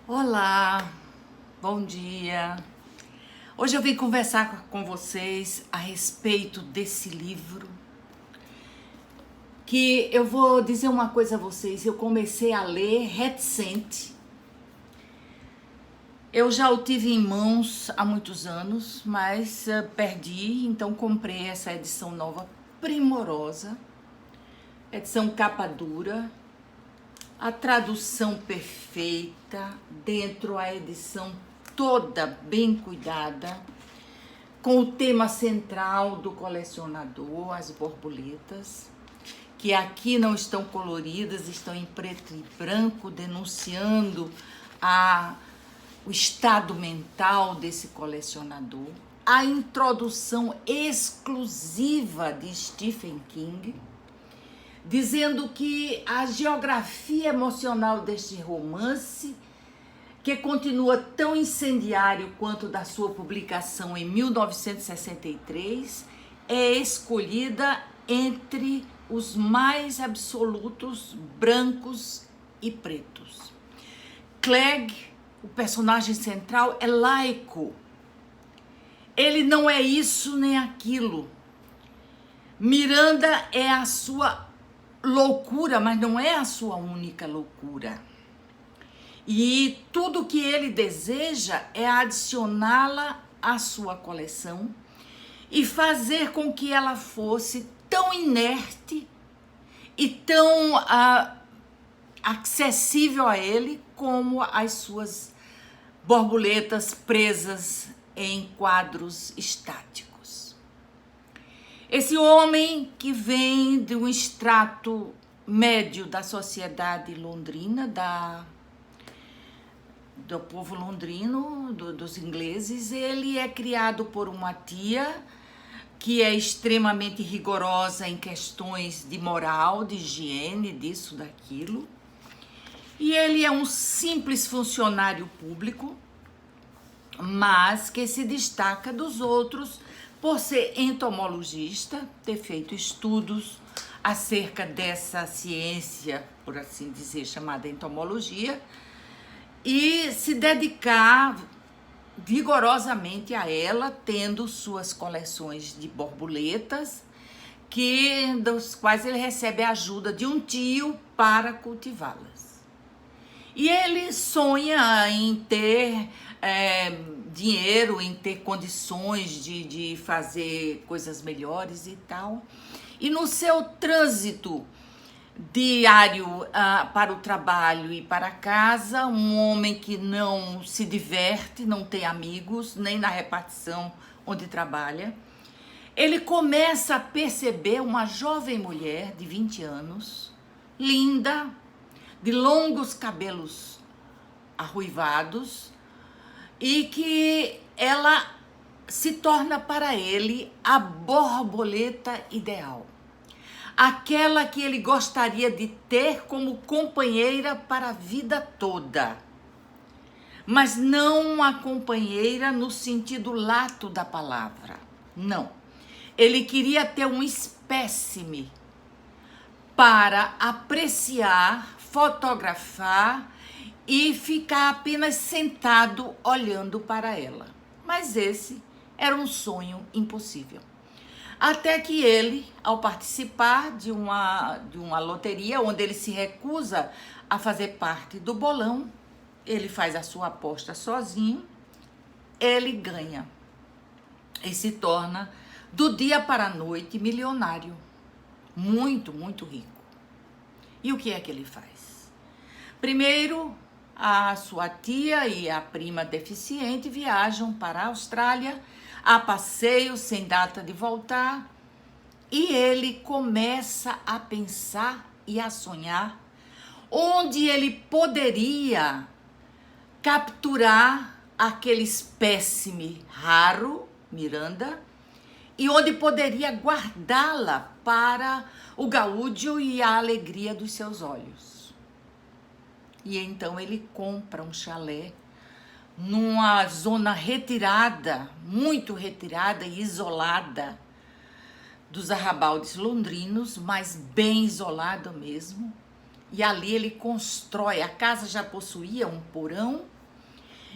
Olá, bom dia. Hoje eu vim conversar com vocês a respeito desse livro, que eu vou dizer uma coisa a vocês, eu comecei a ler reticente. Eu já o tive em mãos há muitos anos, mas perdi, então comprei essa edição nova primorosa, edição capa dura, a tradução perfeita, dentro a edição toda bem cuidada, com o tema central do colecionador, as borboletas, que aqui não estão coloridas, estão em preto e branco, denunciando o estado mental desse colecionador, a introdução exclusiva de Stephen King, dizendo que a geografia emocional deste romance, que continua tão incendiário quanto da sua publicação em 1963, é escolhida entre os mais absolutos brancos e pretos. Clegg, o personagem central, é laico. Ele não é isso nem aquilo. Miranda é a sua loucura, mas não é a sua única loucura. E tudo que ele deseja é adicioná-la à sua coleção e fazer com que ela fosse tão inerte e tão acessível a ele como as suas borboletas presas em quadros estáticos. Esse homem que vem de um extrato médio da sociedade londrina, do povo londrino, dos ingleses, ele é criado por uma tia que é extremamente rigorosa em questões de moral, de higiene, disso, daquilo. E ele é um simples funcionário público, mas que se destaca dos outros por ser entomologista, ter feito estudos acerca dessa ciência, por assim dizer, chamada entomologia, e se dedicar vigorosamente a ela, tendo suas coleções de borboletas, dos quais ele recebe a ajuda de um tio para cultivá-las. E ele sonha em ter dinheiro, em ter condições de fazer coisas melhores e tal. E no seu trânsito diário para o trabalho e para casa, um homem que não se diverte, não tem amigos, nem na repartição onde trabalha, ele começa a perceber uma jovem mulher de 20 anos, linda, de longos cabelos arruivados, e que ela se torna para ele a borboleta ideal. Aquela que ele gostaria de ter como companheira para a vida toda. Mas não uma companheira no sentido lato da palavra. Não. Ele queria ter um espécime para apreciar, fotografar e ficar apenas sentado olhando para ela. Mas esse era um sonho impossível. Até que ele, ao participar de uma loteria, onde ele se recusa a fazer parte do bolão, ele faz a sua aposta sozinho, ele ganha e se torna, do dia para a noite, milionário. Muito, muito rico. E o que é que ele faz? Primeiro, a sua tia e a prima deficiente viajam para a Austrália a passeio, sem data de voltar, e ele começa a pensar e a sonhar onde ele poderia capturar aquele espécime raro, Miranda, e onde poderia guardá-la para o gaúdio e a alegria dos seus olhos. E então ele compra um chalé numa zona retirada, muito retirada e isolada dos arrabaldes londrinos, mas bem isolado mesmo, e ali ele constrói. A casa já possuía um porão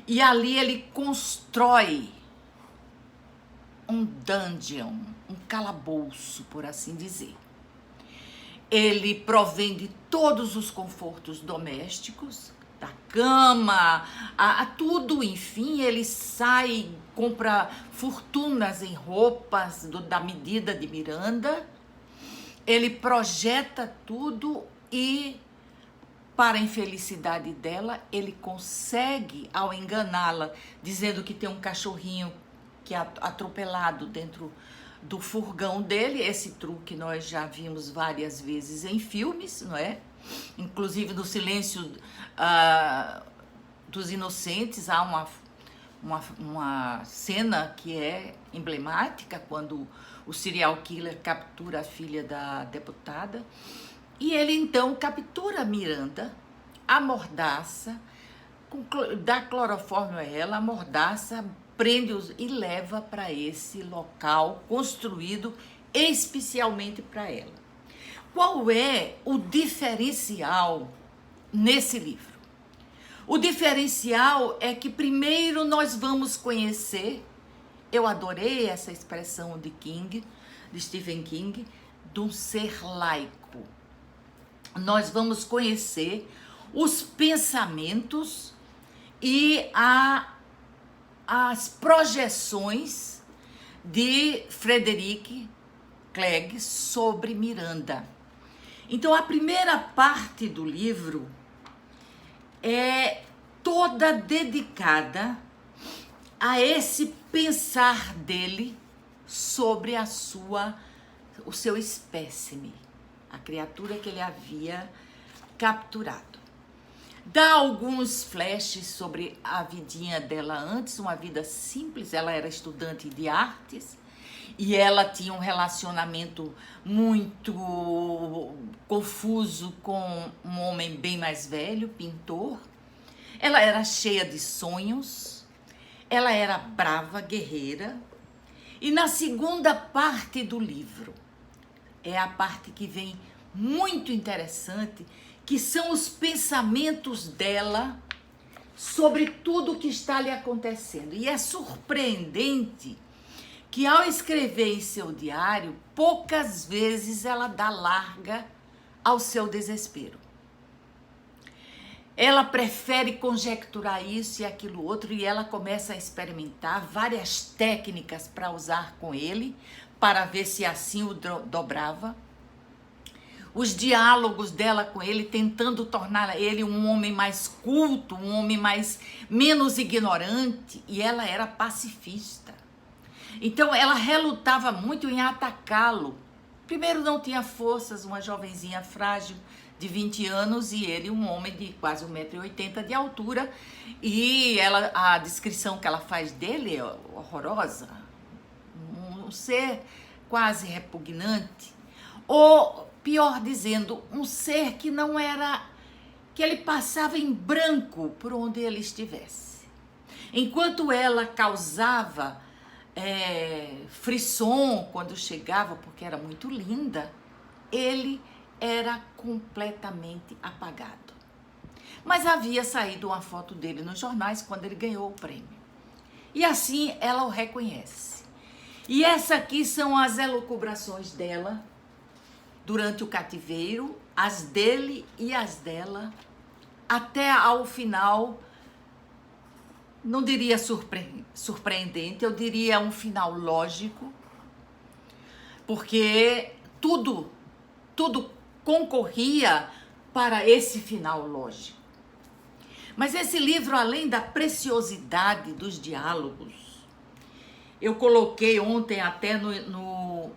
e ali ele constrói um dungeon, um calabouço, por assim dizer. Ele provém de todos os confortos domésticos, da cama, a tudo, enfim. Ele sai, compra fortunas em roupas da medida de Miranda. Ele projeta tudo e, para a infelicidade dela, ele consegue, ao enganá-la, dizendo que tem um cachorrinho que é atropelado dentro do furgão dele. Esse truque nós já vimos várias vezes em filmes, não é? Inclusive no Silêncio dos Inocentes há uma cena que é emblemática, quando o serial killer captura a filha da deputada. E ele então captura Miranda, amordaça, dá clorofórmio a ela, amordaça, prende-os e leva para esse local construído especialmente para ela. Qual é o diferencial nesse livro? O diferencial é que primeiro nós vamos conhecer, eu adorei essa expressão de Stephen King, de um ser laico. Nós vamos conhecer os pensamentos e as projeções de Frederick Clegg sobre Miranda. Então, a primeira parte do livro é toda dedicada a esse pensar dele sobre o seu espécime, a criatura que ele havia capturado. Dá alguns flashes sobre a vidinha dela antes, uma vida simples. Ela era estudante de artes e ela tinha um relacionamento muito confuso com um homem bem mais velho, pintor. Ela era cheia de sonhos, ela era brava, guerreira. E na segunda parte do livro, é a parte que vem muito interessante, que são os pensamentos dela sobre tudo o que está lhe acontecendo. E é surpreendente que, ao escrever em seu diário, poucas vezes ela dá larga ao seu desespero. Ela prefere conjecturar isso e aquilo outro, e ela começa a experimentar várias técnicas para usar com ele, para ver se assim o dobrava. Os diálogos dela com ele, tentando tornar ele um homem mais culto, um homem menos ignorante, e ela era pacifista. Então ela relutava muito em atacá-lo. Primeiro, não tinha forças, uma jovenzinha frágil de 20 anos e ele um homem de quase 1,80 m de altura, e a descrição que ela faz dele é horrorosa, um ser quase repugnante, ou pior dizendo, um ser que não era, que ele passava em branco por onde ele estivesse. Enquanto ela causava frisson quando chegava, porque era muito linda, ele era completamente apagado. Mas havia saído uma foto dele nos jornais quando ele ganhou o prêmio. E assim ela o reconhece. E essa aqui são as elucubrações dela durante o cativeiro, as dele e as dela, até ao final, não diria surpreendente, eu diria um final lógico, porque tudo concorria para esse final lógico. Mas esse livro, além da preciosidade dos diálogos, eu coloquei ontem até no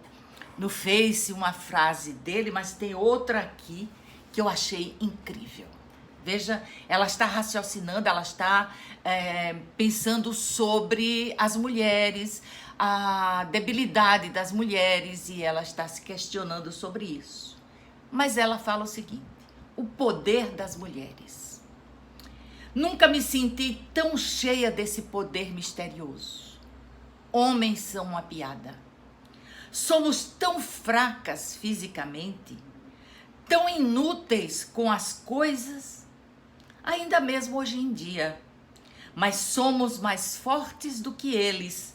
Face uma frase dele, mas tem outra aqui que eu achei incrível. Veja, ela está raciocinando, ela está pensando sobre as mulheres, a debilidade das mulheres, e ela está se questionando sobre isso. Mas ela fala o seguinte: o poder das mulheres. Nunca me senti tão cheia desse poder misterioso. Homens são uma piada. Somos tão fracas fisicamente, tão inúteis com as coisas, ainda mesmo hoje em dia. Mas somos mais fortes do que eles,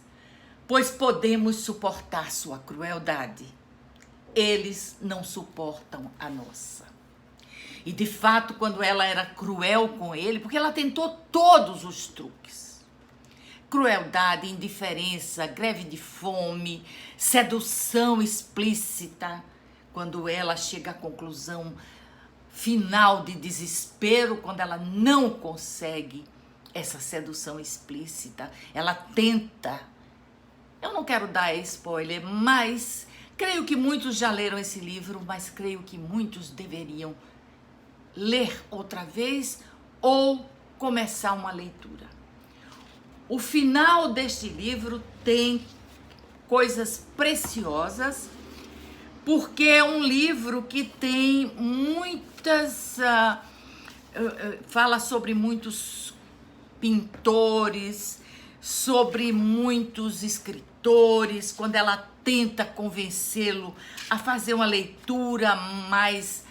pois podemos suportar sua crueldade. Eles não suportam a nossa. E de fato, quando ela era cruel com ele, porque ela tentou todos os truques. Crueldade, indiferença, greve de fome, sedução explícita. Quando ela chega à conclusão final de desespero, quando ela não consegue essa sedução explícita, ela tenta. Eu não quero dar spoiler, mas creio que muitos já leram esse livro, mas creio que muitos deveriam ler outra vez ou começar uma leitura. O final deste livro tem coisas preciosas, porque é um livro que tem muitas... fala sobre muitos pintores, sobre muitos escritores, quando ela tenta convencê-lo a fazer uma leitura mais,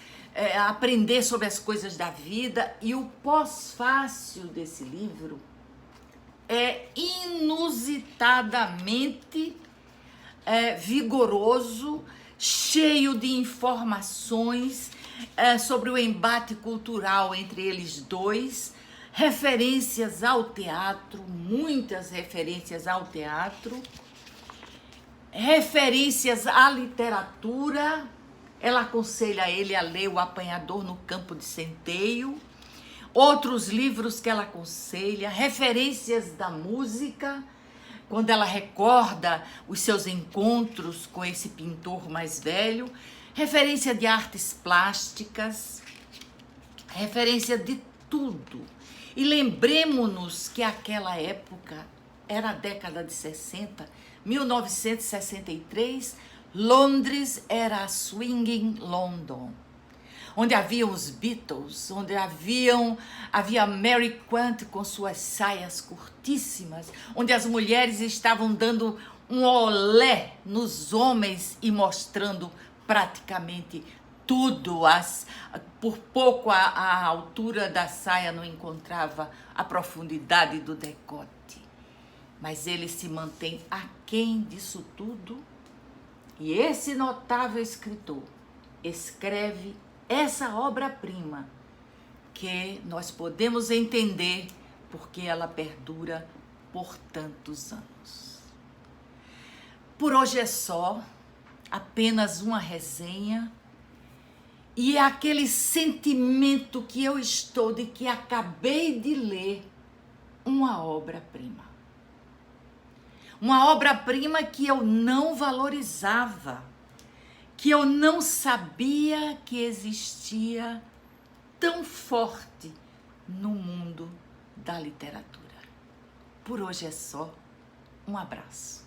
aprender sobre as coisas da vida. E o pós-fácil desse livro é inusitadamente vigoroso, cheio de informações sobre o embate cultural entre eles dois, referências ao teatro, muitas referências ao teatro, referências à literatura. Ela aconselha ele a ler O Apanhador no Campo de Centeio, outros livros que ela aconselha, referências da música, quando ela recorda os seus encontros com esse pintor mais velho, referência de artes plásticas, referência de tudo. E lembremos-nos que aquela época era a década de 60, 1963, Londres era a swinging London, onde haviam os Beatles, onde havia Mary Quant com suas saias curtíssimas, onde as mulheres estavam dando um olé nos homens e mostrando praticamente tudo. Por pouco a altura da saia não encontrava a profundidade do decote. Mas ele se mantém aquém disso tudo. E esse notável escritor escreve essa obra-prima que nós podemos entender porque ela perdura por tantos anos. Por hoje é só, apenas uma resenha. E é aquele sentimento que eu estou de que acabei de ler uma obra-prima. Uma obra-prima que eu não valorizava, que eu não sabia que existia tão forte no mundo da literatura. Por hoje é só. Um abraço.